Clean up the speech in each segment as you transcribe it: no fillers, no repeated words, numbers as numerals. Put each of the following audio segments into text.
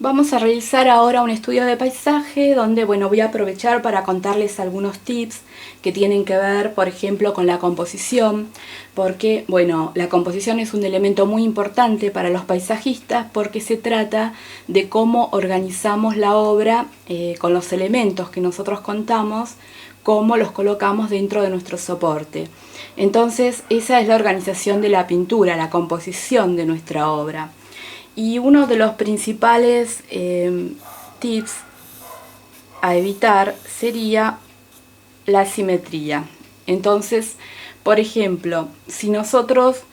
Vamos a realizar ahora un estudio de paisaje donde, bueno, voy a aprovechar para contarles algunos tips que tienen que ver, por ejemplo, con la composición, porque, bueno, la composición es un elemento muy importante para los paisajistas porque se trata de cómo organizamos la obra con los elementos que nosotros contamos, cómo los colocamos dentro de nuestro soporte. Entonces, esa es la organización de la pintura, la composición de nuestra obra. Y uno de los principales tips a evitar sería la simetría. Entonces, por ejemplo, si nosotros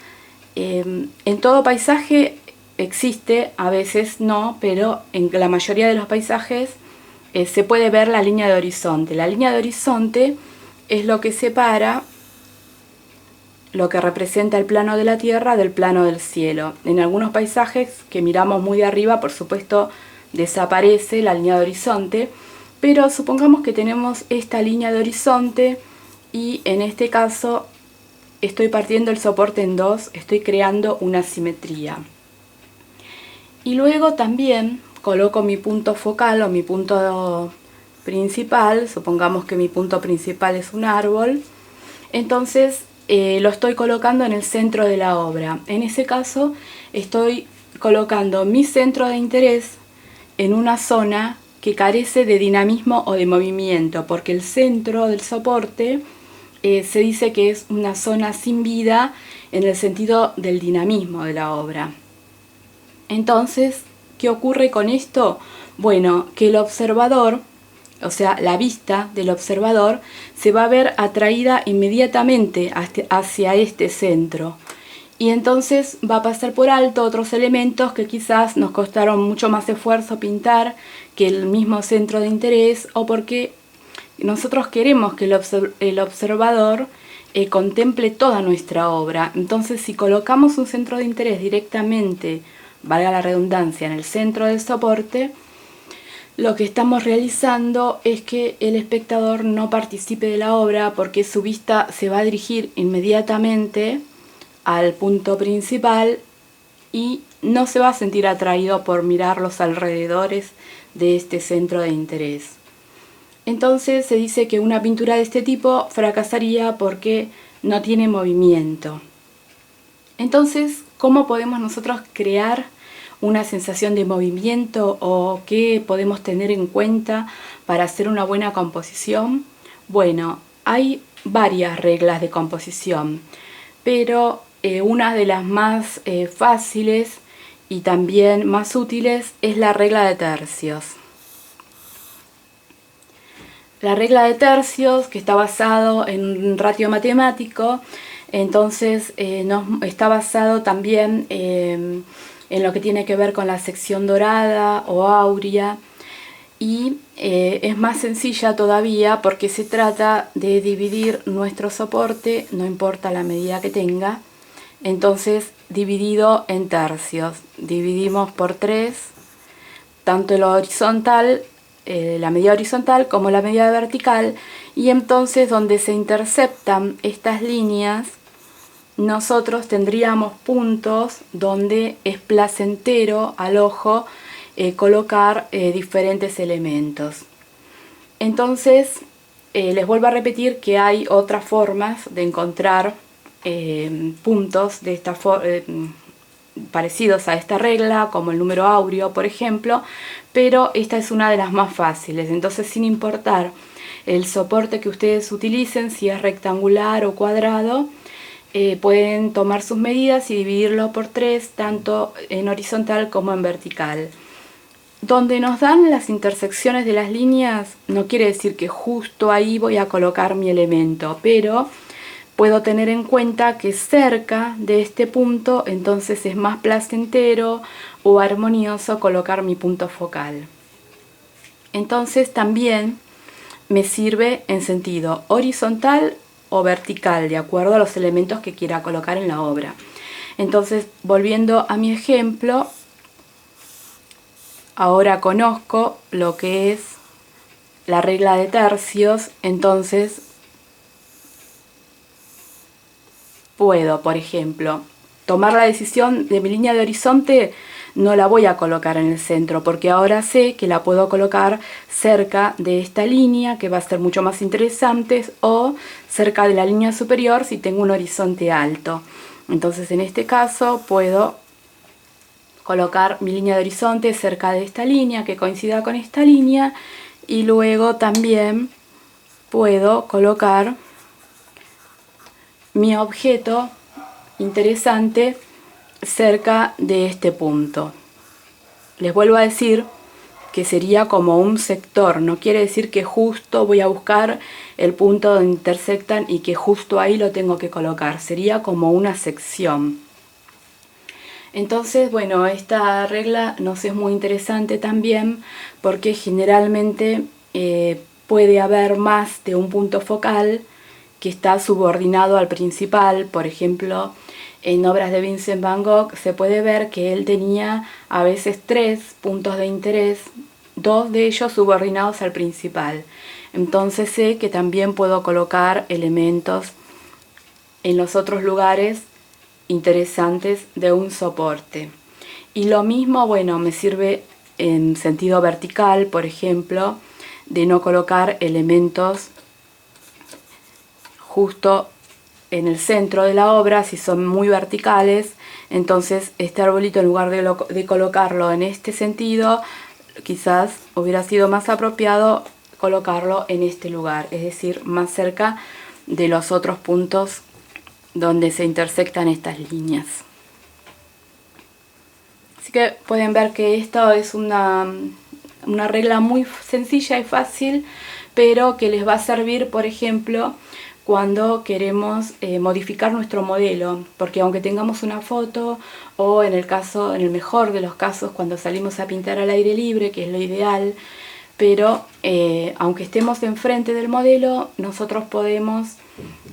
en todo paisaje existe, a veces no, pero en la mayoría de los paisajes se puede ver la línea de horizonte. La línea de horizonte es lo que separa, lo que representa el plano de la tierra del plano del cielo. En algunos paisajes que miramos muy de arriba, por supuesto, desaparece la línea de horizonte, pero supongamos que tenemos esta línea de horizonte y en este caso estoy partiendo el soporte en dos, estoy creando una simetría. Y luego también coloco mi punto focal o mi punto principal, supongamos que mi punto principal es un árbol, entonces lo estoy colocando en el centro de la obra. En ese caso estoy colocando mi centro de interés en una zona que carece de dinamismo o de movimiento, porque el centro del soporte se dice que es una zona sin vida en el sentido del dinamismo de la obra. Entonces, ¿qué ocurre con esto? Bueno, que el observador, o sea, la vista del observador, se va a ver atraída inmediatamente hacia este centro. Y entonces va a pasar por alto otros elementos que quizás nos costaron mucho más esfuerzo pintar que el mismo centro de interés, o porque nosotros queremos que el observador contemple toda nuestra obra. Entonces, si colocamos un centro de interés directamente, valga la redundancia, en el centro del soporte, lo que estamos realizando es que el espectador no participe de la obra porque su vista se va a dirigir inmediatamente al punto principal y no se va a sentir atraído por mirar los alrededores de este centro de interés. Entonces se dice que una pintura de este tipo fracasaría porque no tiene movimiento. Entonces, ¿cómo podemos nosotros crear una sensación de movimiento o qué podemos tener en cuenta para hacer una buena composición? Bueno, hay varias reglas de composición, pero una de las más fáciles y también más útiles es la regla de tercios. La regla de tercios, que está basado en un ratio matemático, entonces está basado también en lo que tiene que ver con la sección dorada o áurea, y es más sencilla todavía porque se trata de dividir nuestro soporte, no importa la medida que tenga, entonces dividido en tercios. Dividimos por 3 tanto lo horizontal, la medida horizontal como la medida vertical, y entonces donde se interceptan estas líneas nosotros tendríamos puntos donde es placentero al ojo colocar diferentes elementos. Entonces les vuelvo a repetir que hay otras formas de encontrar puntos de esta parecidos a esta regla, como el número áureo, por ejemplo, pero esta es una de las más fáciles. Entonces, sin importar el soporte que ustedes utilicen, si es rectangular o cuadrado, pueden tomar sus medidas y dividirlo por 3, tanto en horizontal como en vertical. Donde nos dan las intersecciones de las líneas, no quiere decir que justo ahí voy a colocar mi elemento, pero puedo tener en cuenta que cerca de este punto entonces es más placentero o armonioso colocar mi punto focal. Entonces también me sirve en sentido horizontal o vertical, de acuerdo a los elementos que quiera colocar en la obra. Entonces, volviendo a mi ejemplo, ahora conozco lo que es la regla de tercios, entonces puedo, por ejemplo, tomar la decisión de mi línea de horizonte no la voy a colocar en el centro, porque ahora sé que la puedo colocar cerca de esta línea, que va a ser mucho más interesante, o cerca de la línea superior si tengo un horizonte alto. Entonces en este caso puedo colocar mi línea de horizonte cerca de esta línea, que coincida con esta línea, y luego también puedo colocar mi objeto interesante cerca de este punto. Les vuelvo a decir que sería como un sector, no quiere decir que justo voy a buscar el punto donde intersectan y que justo ahí lo tengo que colocar, sería como una sección. Entonces, bueno, esta regla nos es muy interesante también porque generalmente puede haber más de un punto focal que está subordinado al principal. Por ejemplo, en obras de Vincent van Gogh se puede ver que él tenía a veces 3 puntos de interés, 2 de ellos subordinados al principal. Entonces sé que también puedo colocar elementos en los otros lugares interesantes de un soporte. Y lo mismo, bueno, me sirve en sentido vertical, por ejemplo, de no colocar elementos justo en el centro de la obra si son muy verticales. Entonces este arbolito, en lugar de colocarlo en este sentido, quizás hubiera sido más apropiado colocarlo en este lugar, es decir, más cerca de los otros puntos donde se intersectan estas líneas. Así que pueden ver que esto es una regla muy sencilla y fácil, pero que les va a servir, por ejemplo, cuando queremos modificar nuestro modelo, porque aunque tengamos una foto, o en el mejor de los casos, cuando salimos a pintar al aire libre, que es lo ideal, pero aunque estemos enfrente del modelo, nosotros podemos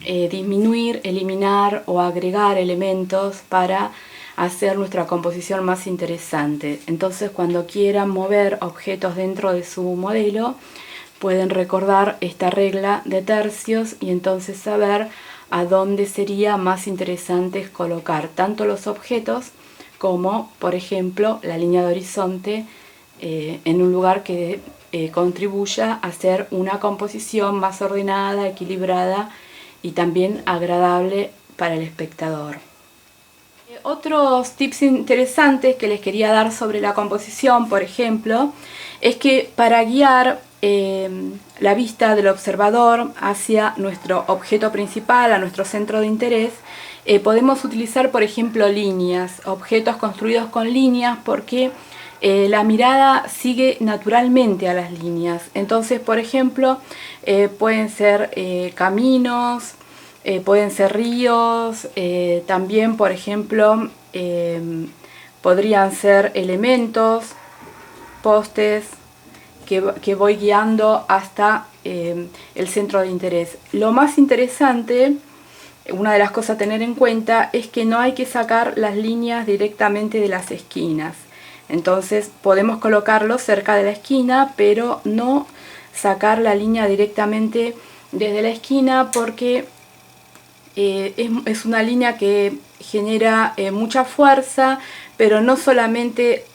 disminuir, eliminar o agregar elementos para hacer nuestra composición más interesante. Entonces, cuando quieran mover objetos dentro de su modelo, pueden recordar esta regla de tercios y entonces saber a dónde sería más interesante colocar tanto los objetos como, por ejemplo, la línea de horizonte en un lugar que contribuya a hacer una composición más ordenada, equilibrada y también agradable para el espectador. Otros tips interesantes que les quería dar sobre la composición, por ejemplo, es que para guiar la vista del observador hacia nuestro objeto principal, a nuestro centro de interés, podemos utilizar, por ejemplo, líneas, objetos construidos con líneas, porque la mirada sigue naturalmente a las líneas. Entonces, por ejemplo, pueden ser caminos, pueden ser ríos, también, por ejemplo, podrían ser elementos, postes, que voy guiando hasta el centro de interés. Lo más interesante, una de las cosas a tener en cuenta, es que no hay que sacar las líneas directamente de las esquinas. Entonces podemos colocarlo cerca de la esquina, pero no sacar la línea directamente desde la esquina, porque es una línea que genera mucha fuerza, pero no solamente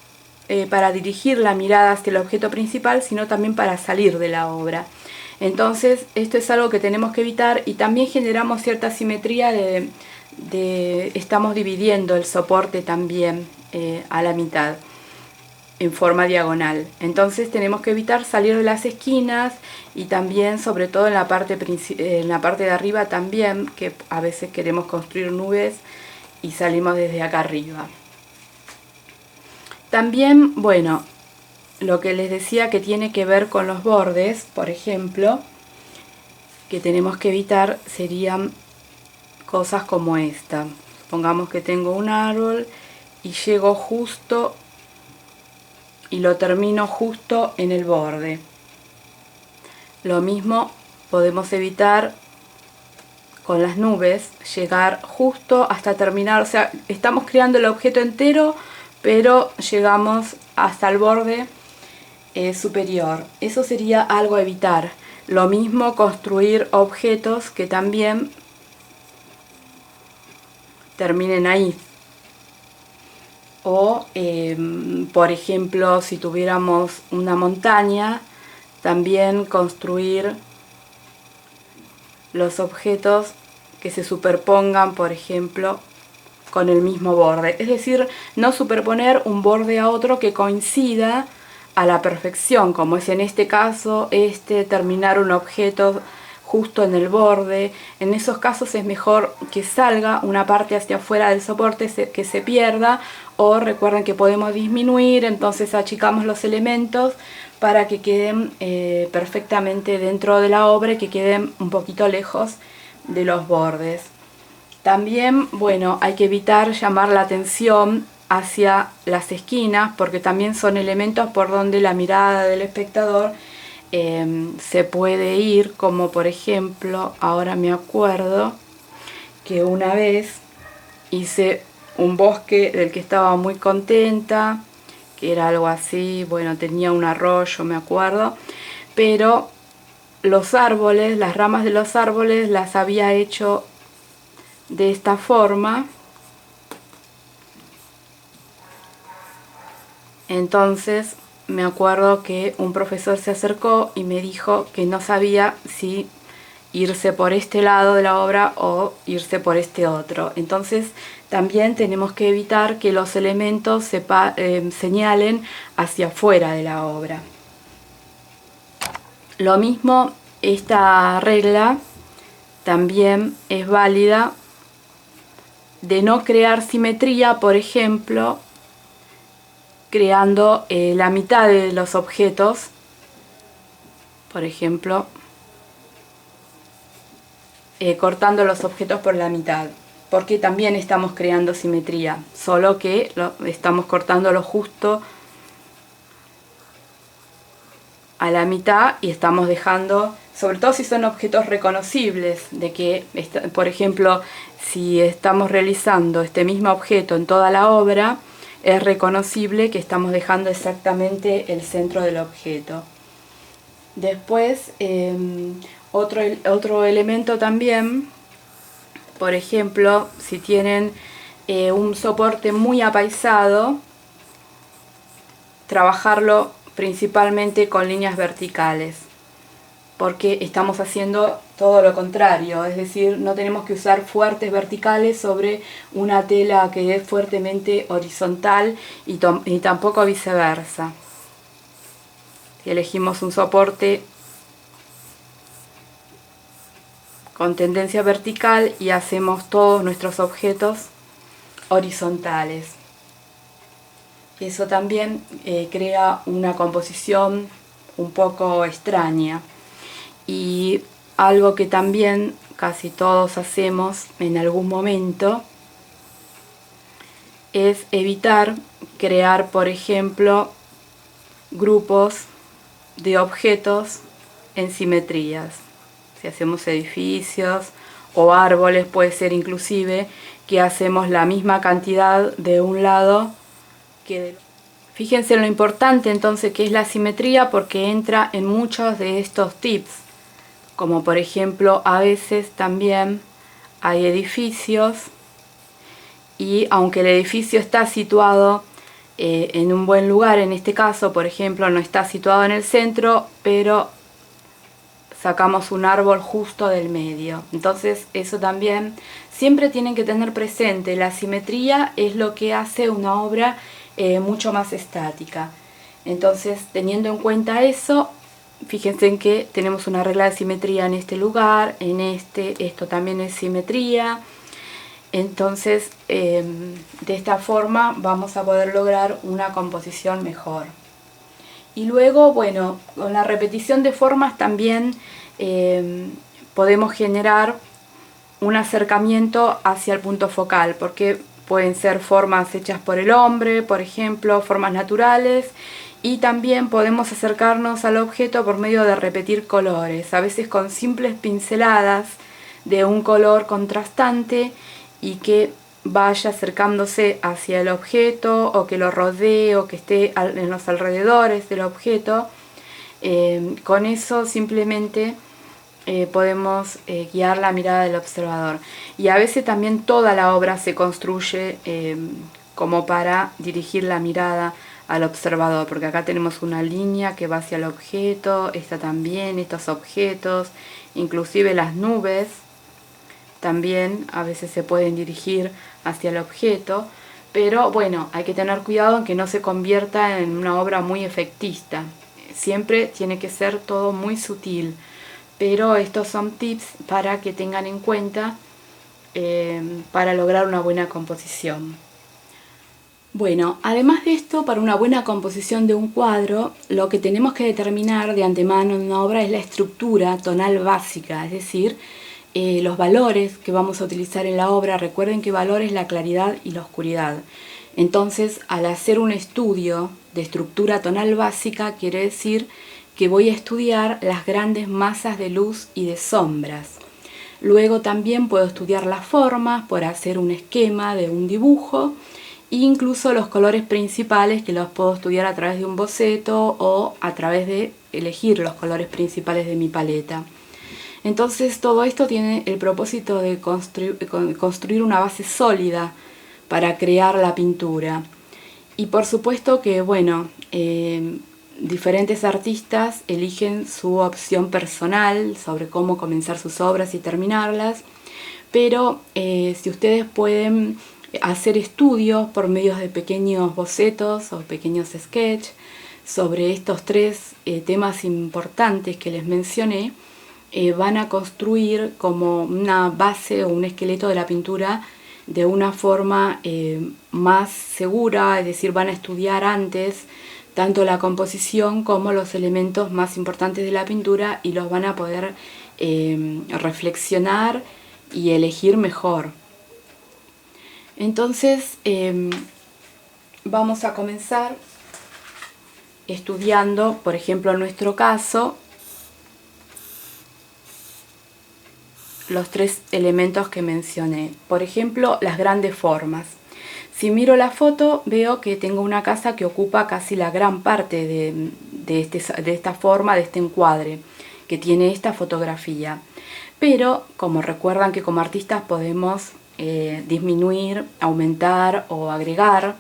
para dirigir la mirada hacia el objeto principal, sino también para salir de la obra. Entonces esto es algo que tenemos que evitar, y también generamos cierta simetría estamos dividiendo el soporte también a la mitad en forma diagonal. Entonces tenemos que evitar salir de las esquinas, y también, sobre todo en la parte de arriba también, que a veces queremos construir nubes y salimos desde acá arriba. También, bueno, lo que les decía que tiene que ver con los bordes, por ejemplo, que tenemos que evitar, serían cosas como esta. Pongamos que tengo un árbol y llego justo y lo termino justo en el borde. Lo mismo podemos evitar con las nubes, llegar justo hasta terminar, o sea, estamos creando el objeto entero, pero llegamos hasta el borde superior. Eso sería algo a evitar. Lo mismo construir objetos que también terminen ahí. O, por ejemplo, si tuviéramos una montaña, también construir los objetos que se superpongan, por ejemplo, con el mismo borde. Es decir, no superponer un borde a otro que coincida a la perfección, como es en este caso, terminar un objeto justo en el borde. En esos casos es mejor que salga una parte hacia afuera del soporte, que se pierda, o recuerden que podemos disminuir, entonces achicamos los elementos para que queden perfectamente dentro de la obra y que queden un poquito lejos de los bordes. También, bueno, hay que evitar llamar la atención hacia las esquinas, porque también son elementos por donde la mirada del espectador se puede ir, como por ejemplo, ahora me acuerdo que una vez hice un bosque del que estaba muy contenta, que era algo así, bueno, tenía un arroyo, me acuerdo, pero los árboles, las ramas de los árboles las había hecho de esta forma. Entonces me acuerdo que un profesor se acercó y me dijo que no sabía si irse por este lado de la obra o irse por este otro. Entonces también tenemos que evitar que los elementos señalen hacia afuera de la obra. Lo mismo, esta regla también es válida de no crear simetría, por ejemplo, creando la mitad de los objetos, por ejemplo, cortando los objetos por la mitad, porque también estamos creando simetría, solo que estamos cortándolo justo a la mitad y estamos dejando, sobre todo si son objetos reconocibles, de que, por ejemplo, si estamos realizando este mismo objeto en toda la obra, es reconocible que estamos dejando exactamente el centro del objeto. Después, otro elemento también, por ejemplo, si tienen un soporte muy apaisado, trabajarlo principalmente con líneas verticales, porque estamos haciendo todo lo contrario, es decir, no tenemos que usar fuertes verticales sobre una tela que es fuertemente horizontal y tampoco viceversa. Si elegimos un soporte con tendencia vertical y hacemos todos nuestros objetos horizontales. Eso también crea una composición un poco extraña. Y algo que también casi todos hacemos en algún momento es evitar crear, por ejemplo, grupos de objetos en simetrías. Si hacemos edificios o árboles, puede ser inclusive que hacemos la misma cantidad de un lado que del otro. Fíjense en lo importante entonces que es la simetría, porque entra en muchos de estos tips, como por ejemplo a veces también hay edificios y aunque el edificio está situado en un buen lugar, en este caso por ejemplo no está situado en el centro, pero sacamos un árbol justo del medio. Entonces eso también siempre tienen que tener presente, la simetría es lo que hace una obra mucho más estática. Entonces, teniendo en cuenta eso, fíjense en que tenemos una regla de simetría en este lugar, esto también es simetría. Entonces, de esta forma vamos a poder lograr una composición mejor. Y luego, bueno, con la repetición de formas también podemos generar un acercamiento hacia el punto focal, porque pueden ser formas hechas por el hombre, por ejemplo, formas naturales, y también podemos acercarnos al objeto por medio de repetir colores, a veces con simples pinceladas de un color contrastante y que vaya acercándose hacia el objeto o que lo rodee o que esté en los alrededores del objeto. Con eso simplemente podemos guiar la mirada del observador. Y a veces también toda la obra se construye como para dirigir la mirada al observador, porque acá tenemos una línea que va hacia el objeto, esta también, estos objetos, inclusive las nubes también a veces se pueden dirigir hacia el objeto, pero bueno, hay que tener cuidado en que no se convierta en una obra muy efectista. Siempre tiene que ser todo muy sutil, pero estos son tips para que tengan en cuenta para lograr una buena composición. Bueno, además de esto, para una buena composición de un cuadro, lo que tenemos que determinar de antemano en una obra es la estructura tonal básica, es decir, los valores que vamos a utilizar en la obra. Recuerden que valor es la claridad y la oscuridad. Entonces, al hacer un estudio de estructura tonal básica, quiere decir que voy a estudiar las grandes masas de luz y de sombras. Luego también puedo estudiar las formas por hacer un esquema de un dibujo, e incluso los colores principales, que los puedo estudiar a través de un boceto o a través de elegir los colores principales de mi paleta. Entonces todo esto tiene el propósito de construir una base sólida para crear la pintura. Y por supuesto que, bueno, diferentes artistas eligen su opción personal sobre cómo comenzar sus obras y terminarlas, pero si ustedes pueden hacer estudios por medio de pequeños bocetos o pequeños sketches sobre estos tres temas importantes que les mencioné, van a construir como una base o un esqueleto de la pintura de una forma más segura, es decir, van a estudiar antes tanto la composición como los elementos más importantes de la pintura y los van a poder reflexionar y elegir mejor. Entonces vamos a comenzar estudiando, por ejemplo, en nuestro caso, los tres elementos que mencioné. Por ejemplo, las grandes formas. Si miro la foto, veo que tengo una casa que ocupa casi la gran parte de esta forma, de este encuadre que tiene esta fotografía. Pero, como recuerdan que como artistas podemos disminuir, aumentar o agregar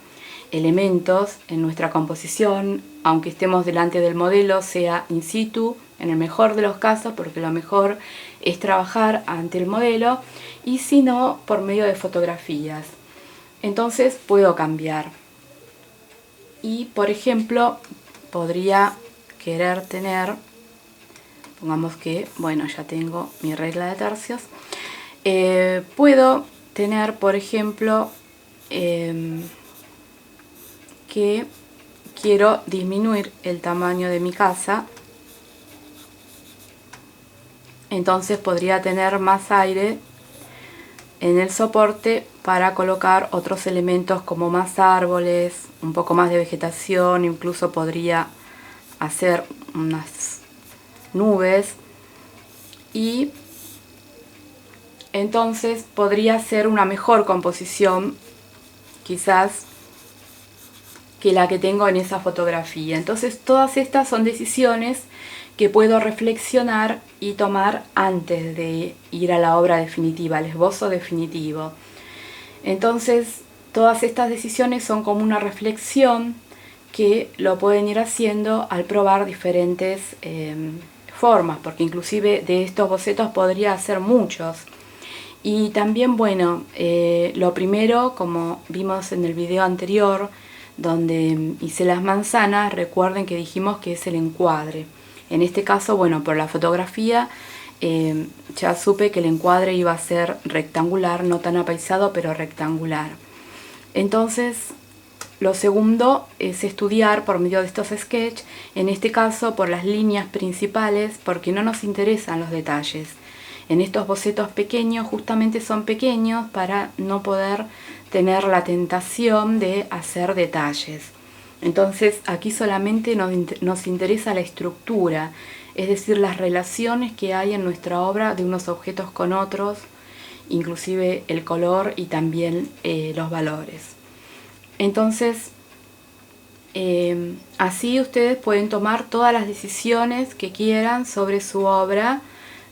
elementos en nuestra composición, aunque estemos delante del modelo, sea in situ, en el mejor de los casos, porque lo mejor es trabajar ante el modelo, y si no, por medio de fotografías. Entonces puedo cambiar. Y por ejemplo, podría querer tener, pongamos que, bueno, ya tengo mi regla de tercios, puedo tener, por ejemplo, que quiero disminuir el tamaño de mi casa. Entonces podría tener más aire en el soporte para colocar otros elementos como más árboles, un poco más de vegetación, incluso podría hacer unas nubes y entonces podría ser una mejor composición quizás que la que tengo en esa fotografía. Entonces todas estas son decisiones que puedo reflexionar y tomar antes de ir a la obra definitiva, al esbozo definitivo. Entonces todas estas decisiones son como una reflexión que lo pueden ir haciendo al probar diferentes formas, porque inclusive de estos bocetos podría hacer muchos. Y también, bueno, lo primero, como vimos en el video anterior, donde hice las manzanas, recuerden que dijimos que es el encuadre. En este caso, bueno, por la fotografía ya supe que el encuadre iba a ser rectangular, no tan apaisado, pero rectangular. Entonces, lo segundo es estudiar por medio de estos sketches, en este caso por las líneas principales, porque no nos interesan los detalles. En estos bocetos pequeños, justamente son pequeños para no poder tener la tentación de hacer detalles. Entonces aquí solamente nos interesa la estructura, es decir, las relaciones que hay en nuestra obra de unos objetos con otros, inclusive el color y también los valores. Entonces, así ustedes pueden tomar todas las decisiones que quieran sobre su obra,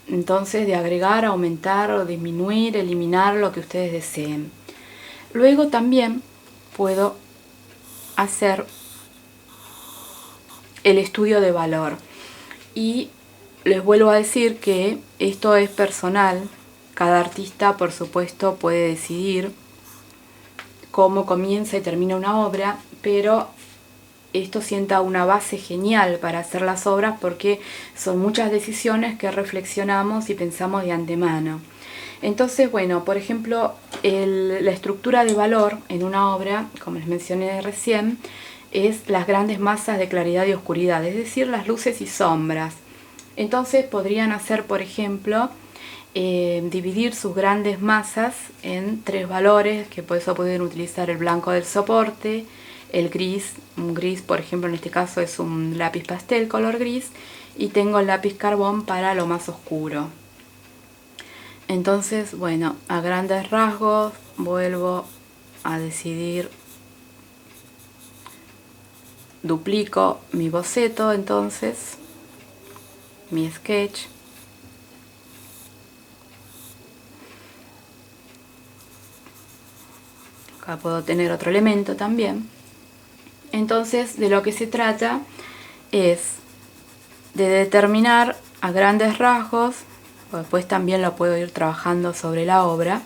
entonces de agregar, aumentar o disminuir, eliminar lo que ustedes deseen. Luego también puedo hacer el estudio de valor. Y les vuelvo a decir que esto es personal. Cada artista, por supuesto, puede decidir cómo comienza y termina una obra, pero esto sienta una base genial para hacer las obras porque son muchas decisiones que reflexionamos y pensamos de antemano. Entonces, bueno, por ejemplo, la estructura de valor en una obra, como les mencioné recién, es las grandes masas de claridad y oscuridad, es decir, las luces y sombras. Entonces podrían hacer, por ejemplo, dividir sus grandes masas en 3 valores, que por eso pueden utilizar el blanco del soporte, el gris, un gris por ejemplo en este caso es un lápiz pastel color gris, y tengo el lápiz carbón para lo más oscuro. Entonces, bueno, a grandes rasgos vuelvo a decidir, duplico mi boceto, entonces mi sketch, acá puedo tener otro elemento también. Entonces, de lo que se trata es de determinar a grandes rasgos, después también lo puedo ir trabajando sobre la obra,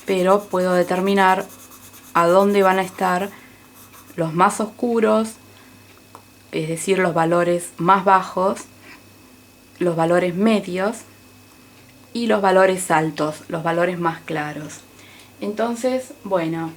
pero puedo determinar a dónde van a estar los más oscuros, es decir, los valores más bajos, los valores medios y los valores altos, los valores más claros. Entonces, bueno,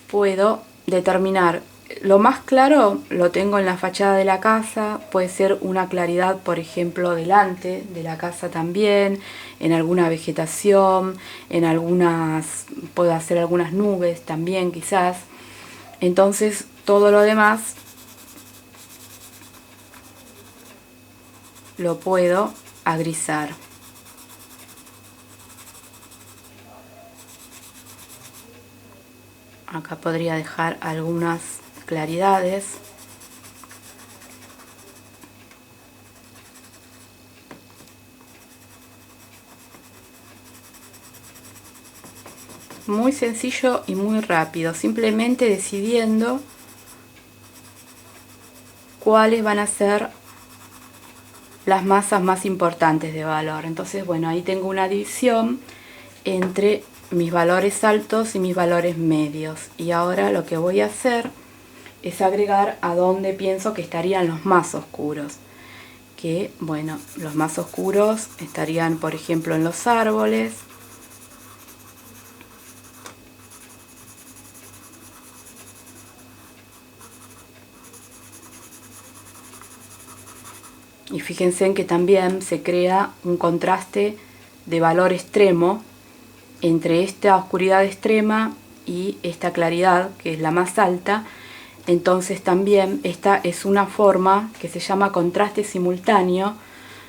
puedo determinar lo más claro, lo tengo en la fachada de la casa, puede ser una claridad, por ejemplo, delante de la casa también, en alguna vegetación, en algunas, puedo hacer algunas nubes también quizás. Entonces todo lo demás lo puedo agrisar. Acá podría dejar algunas claridades. Muy sencillo y muy rápido, simplemente decidiendo cuáles van a ser las masas más importantes de valor. Entonces, bueno, ahí tengo una división entre mis valores altos y mis valores medios. Y ahora lo que voy a hacer es agregar a donde pienso que estarían los más oscuros. Que, bueno, los más oscuros estarían, por ejemplo, en los árboles. Y fíjense en que también se crea un contraste de valor extremo entre esta oscuridad extrema y esta claridad, que es la más alta. Entonces también esta es una forma que se llama contraste simultáneo,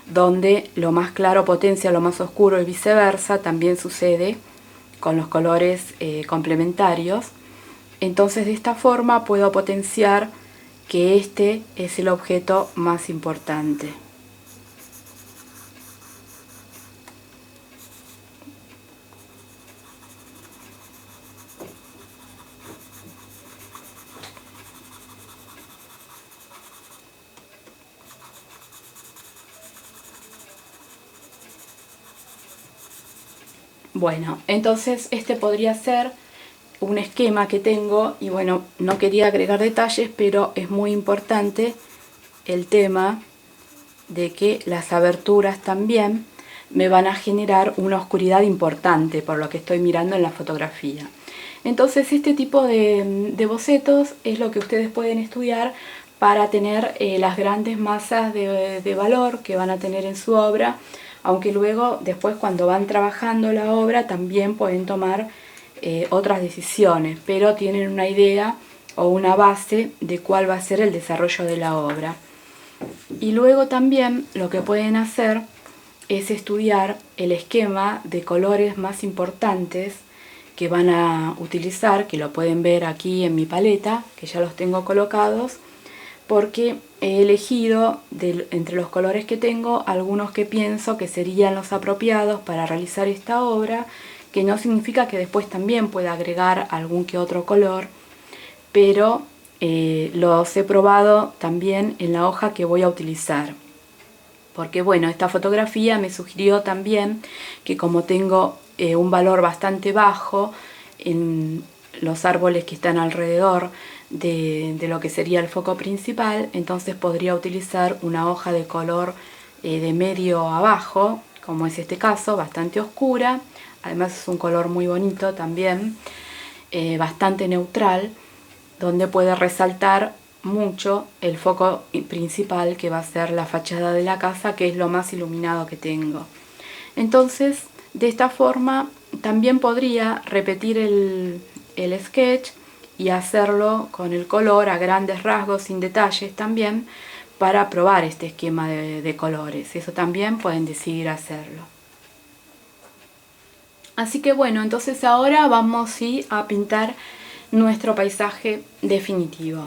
donde lo más claro potencia lo más oscuro y viceversa. También sucede con los colores complementarios. Entonces de esta forma puedo potenciar que este es el objeto más importante. Bueno, entonces este podría ser un esquema que tengo y bueno, no quería agregar detalles, pero es muy importante el tema de que las aberturas también me van a generar una oscuridad importante por lo que estoy mirando en la fotografía. Entonces este tipo de bocetos es lo que ustedes pueden estudiar para tener las grandes masas de valor que van a tener en su obra, aunque luego después cuando van trabajando la obra también pueden tomar otras decisiones, pero tienen una idea o una base de cuál va a ser el desarrollo de la obra. Y luego también lo que pueden hacer es estudiar el esquema de colores más importantes que van a utilizar, que lo pueden ver aquí en mi paleta, que ya los tengo colocados, porque he elegido entre los colores que tengo algunos que pienso que serían los apropiados para realizar esta obra, que no significa que después también pueda agregar algún que otro color, pero los he probado también en la hoja que voy a utilizar. Porque bueno, esta fotografía me sugirió también que como tengo un valor bastante bajo en los árboles que están alrededor de lo que sería el foco principal, entonces podría utilizar una hoja de color de medio a bajo, como es este caso, bastante oscura. Además es un color muy bonito también, bastante neutral, donde puede resaltar mucho el foco principal, que va a ser la fachada de la casa, que es lo más iluminado que tengo. Entonces, de esta forma también podría repetir el sketch y hacerlo con el color a grandes rasgos, sin detalles también, para probar este esquema de colores. Eso también pueden decidir hacerlo. Así que bueno, entonces ahora vamos a pintar nuestro paisaje definitivo.